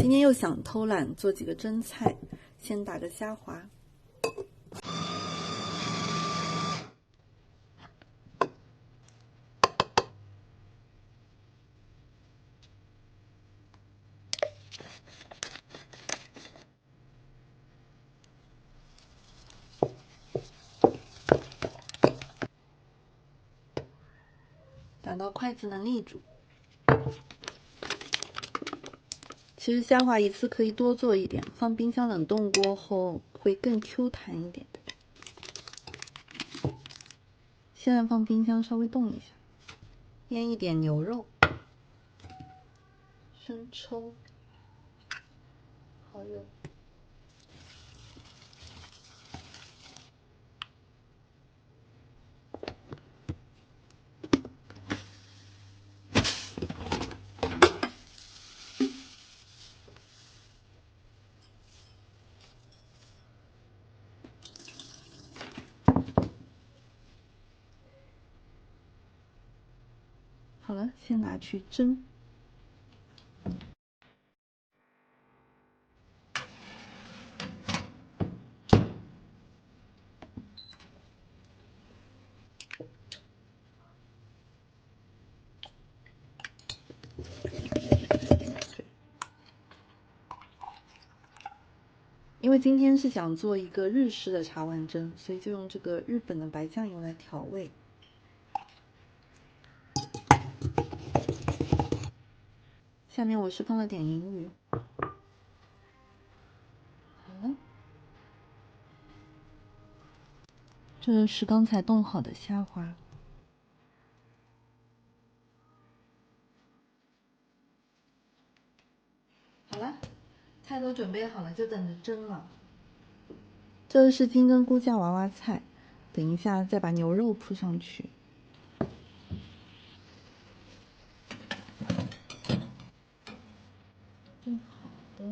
今天又想偷懒做几个蒸菜，先打个虾滑。打到筷子能立住。其实虾滑一次可以多做一点，放冰箱冷冻过后会更 Q 弹一点。现在放冰箱稍微冻一下，腌一点牛肉、生抽，好热。好了，先拿去蒸。因为今天是想做一个日式的茶碗蒸，所以就用这个日本的白酱油来调味。下面我是放了点银鱼。好了，这是刚才冻好的虾滑。好了，菜都准备好了，就等着蒸了。这是金针菇酱娃娃菜，等一下再把牛肉铺上去。蒸好的。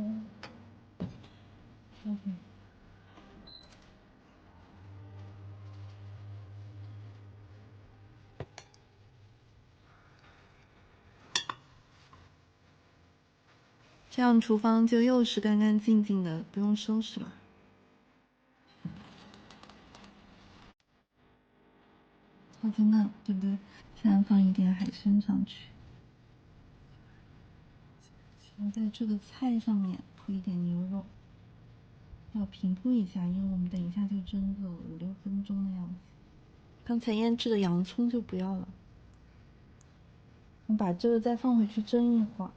这样厨房就又是干干净净的，不用收拾了。超级嫩，对不对？现在放一点海参上去，先在这个菜上面铺一点牛肉，要平铺一下，因为我们等一下就蒸个5、6分钟的样子。刚才腌制的洋葱就不要了，我们把这个再放回去蒸一会儿，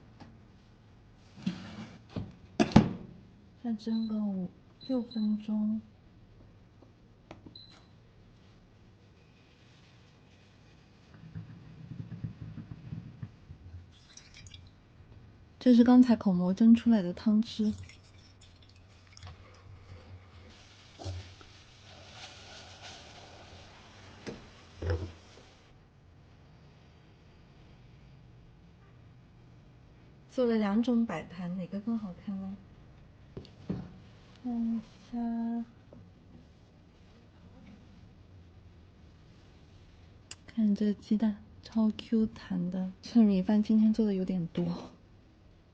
再蒸个5、6分钟。这是刚才口蘑蒸出来的汤汁。做了2种摆盘，哪个更好看呢？看一下，看这鸡蛋超 Q 弹的。这米饭今天做的有点多，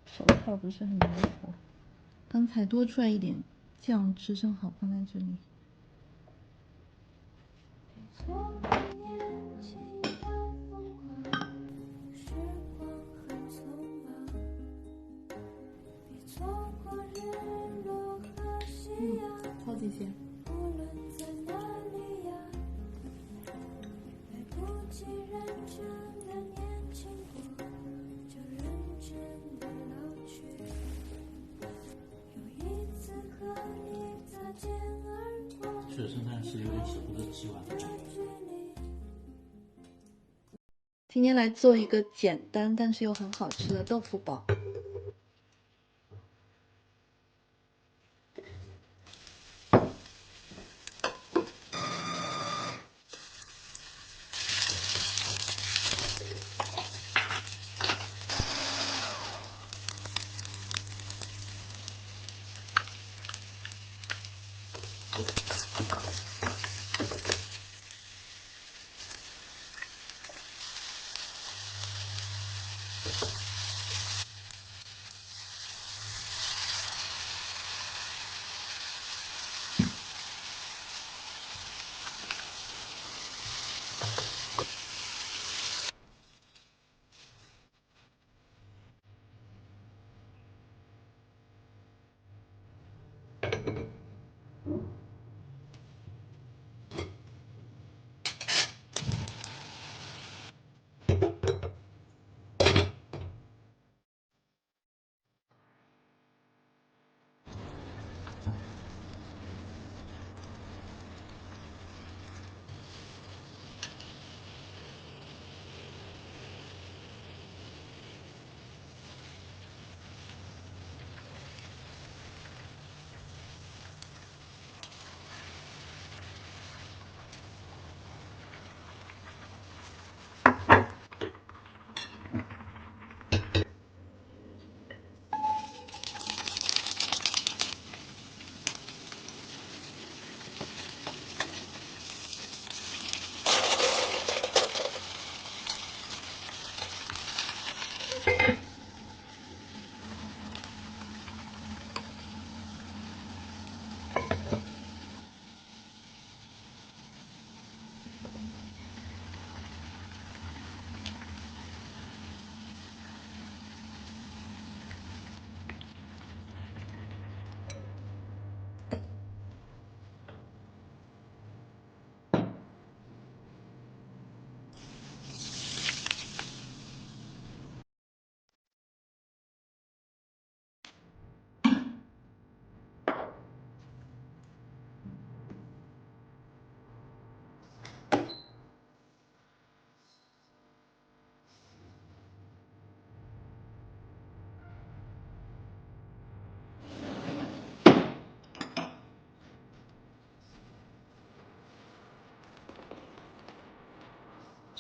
手套不是很灵活。刚才多出来一点酱汁，正好放在这里。超级咸。吃的剩饭是有点舍不得吃完。今天来做一个简单但是又很好吃的豆腐煲。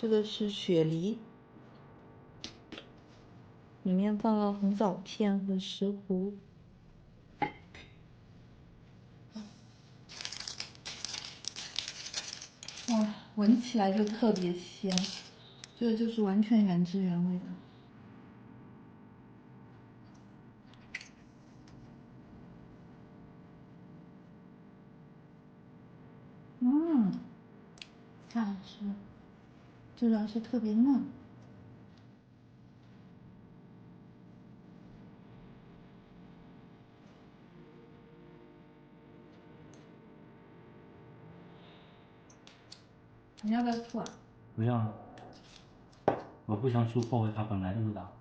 这个是雪梨，里面放了红枣片和石斛。哇，闻起来就特别鲜，这个就是完全原汁原味的。太好吃了，这主要是特别嫩。你要不要醋啊？不要了，我不想醋破坏它本来的味道。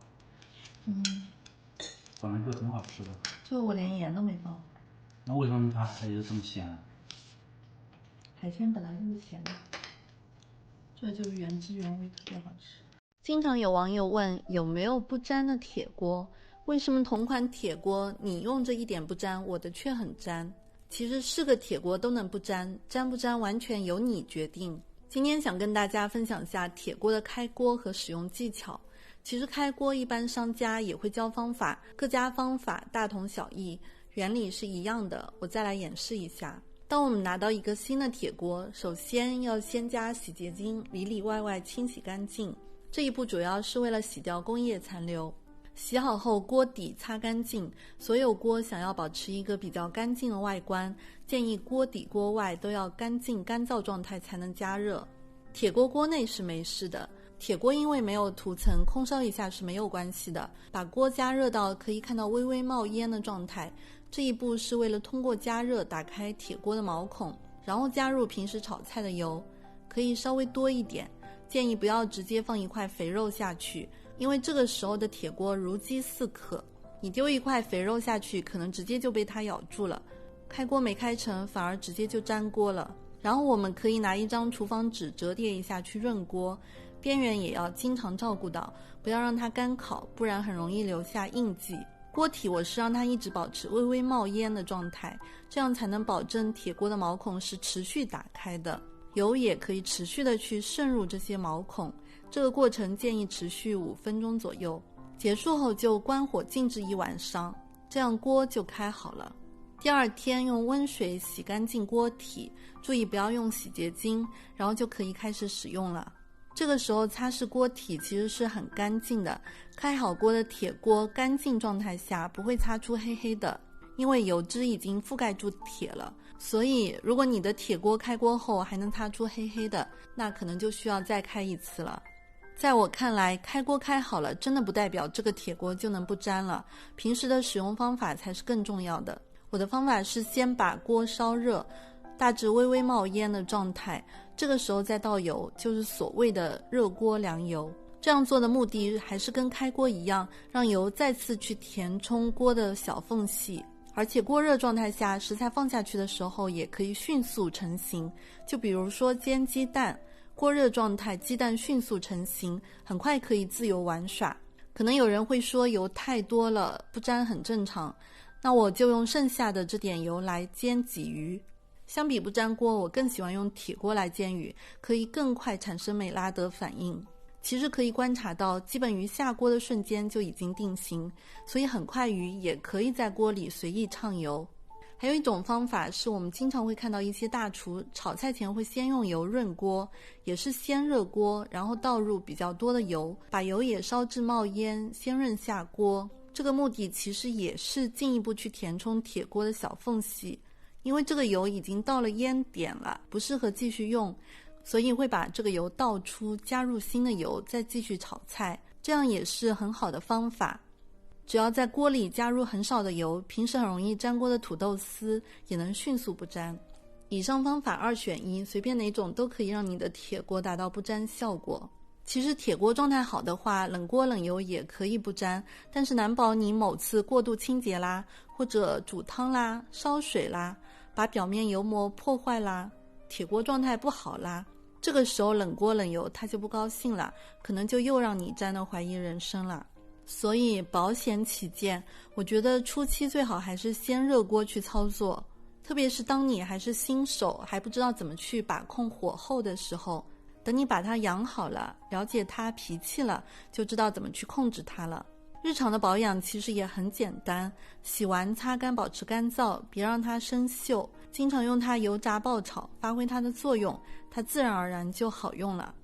本来就很好吃的。这我连盐都没放。那为什么它还有这么咸啊？海鲜本来就是咸的，这就是原汁原味，特别好吃。经常有网友问有没有不粘的铁锅，为什么同款铁锅你用着一点不粘，我的却很粘？其实是个铁锅都能不粘，粘不粘完全由你决定。今天想跟大家分享一下铁锅的开锅和使用技巧。其实开锅一般商家也会教方法，各家方法大同小异，原理是一样的。我再来演示一下。当我们拿到一个新的铁锅，首先要先加洗洁精，里里外外清洗干净。这一步主要是为了洗掉工业残留。洗好后，锅底擦干净。所有锅想要保持一个比较干净的外观，建议锅底锅外都要干净干燥状态才能加热。铁锅锅内是没事的，铁锅因为没有涂层，空烧一下是没有关系的。把锅加热到可以看到微微冒烟的状态，这一步是为了通过加热打开铁锅的毛孔，然后加入平时炒菜的油，可以稍微多一点，建议不要直接放一块肥肉下去，因为这个时候的铁锅如饥似渴，你丢一块肥肉下去，可能直接就被它咬住了，开锅没开成，反而直接就粘锅了。然后我们可以拿一张厨房纸折叠一下去润锅，边缘也要经常照顾到，不要让它干烤，不然很容易留下印记。锅体我是让它一直保持微微冒烟的状态，这样才能保证铁锅的毛孔是持续打开的，油也可以持续的去渗入这些毛孔。这个过程建议持续5分钟左右，结束后就关火静置1晚上，这样锅就开好了。第二天用温水洗干净锅体，注意不要用洗洁精，然后就可以开始使用了。这个时候擦拭锅体其实是很干净的，开好锅的铁锅干净状态下不会擦出黑黑的，因为油脂已经覆盖住铁了。所以如果你的铁锅开锅后还能擦出黑黑的，那可能就需要再开一次了。在我看来，开锅开好了真的不代表这个铁锅就能不粘了，平时的使用方法才是更重要的。我的方法是先把锅烧热，大致微微冒烟的状态，这个时候再倒油，就是所谓的热锅凉油。这样做的目的还是跟开锅一样，让油再次去填充锅的小缝隙，而且锅热状态下食材放下去的时候也可以迅速成型。就比如说煎鸡蛋，锅热状态鸡蛋迅速成型，很快可以自由玩耍。可能有人会说油太多了，不粘很正常，那我就用剩下的这点油来煎鲫鱼。相比不粘锅，我更喜欢用铁锅来煎鱼，可以更快产生美拉德反应。其实可以观察到，基本鱼下锅的瞬间就已经定型，所以很快鱼也可以在锅里随意畅游。还有一种方法是我们经常会看到一些大厨炒菜前会先用油润锅，也是先热锅，然后倒入比较多的油，把油也烧至冒烟，先润下锅。这个目的其实也是进一步去填充铁锅的小缝隙，因为这个油已经到了烟点了，不适合继续用，所以会把这个油倒出，加入新的油，再继续炒菜，这样也是很好的方法。只要在锅里加入很少的油，平时很容易粘锅的土豆丝也能迅速不粘。以上方法2选1，随便哪种都可以让你的铁锅达到不粘效果。其实铁锅状态好的话，冷锅冷油也可以不粘，但是难保你某次过度清洁啦，或者煮汤啦、烧水啦，把表面油膜破坏啦，铁锅状态不好啦，这个时候冷锅冷油它就不高兴了，可能就又让你粘得怀疑人生了。所以保险起见，我觉得初期最好还是先热锅去操作，特别是当你还是新手，还不知道怎么去把控火候的时候。等你把它养好了，了解它脾气了，就知道怎么去控制它了。日常的保养其实也很简单，洗完擦干保持干燥，别让它生锈，经常用它油炸爆炒，发挥它的作用，它自然而然就好用了。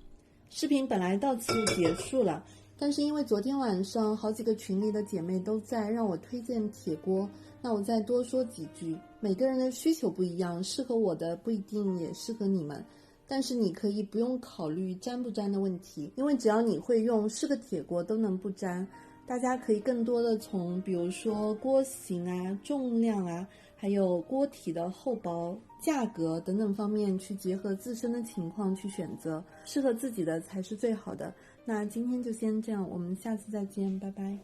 视频本来到此就结束了，但是因为昨天晚上好几个群里的姐妹都在让我推荐铁锅，那我再多说几句。每个人的需求不一样，适合我的不一定也适合你们，但是你可以不用考虑粘不粘的问题，因为只要你会用，是个铁锅都能不粘。大家可以更多的从比如说锅型啊、重量啊，还有锅体的厚薄、价格等等方面去结合自身的情况去选择，适合自己的才是最好的。那今天就先这样，我们下次再见，拜拜。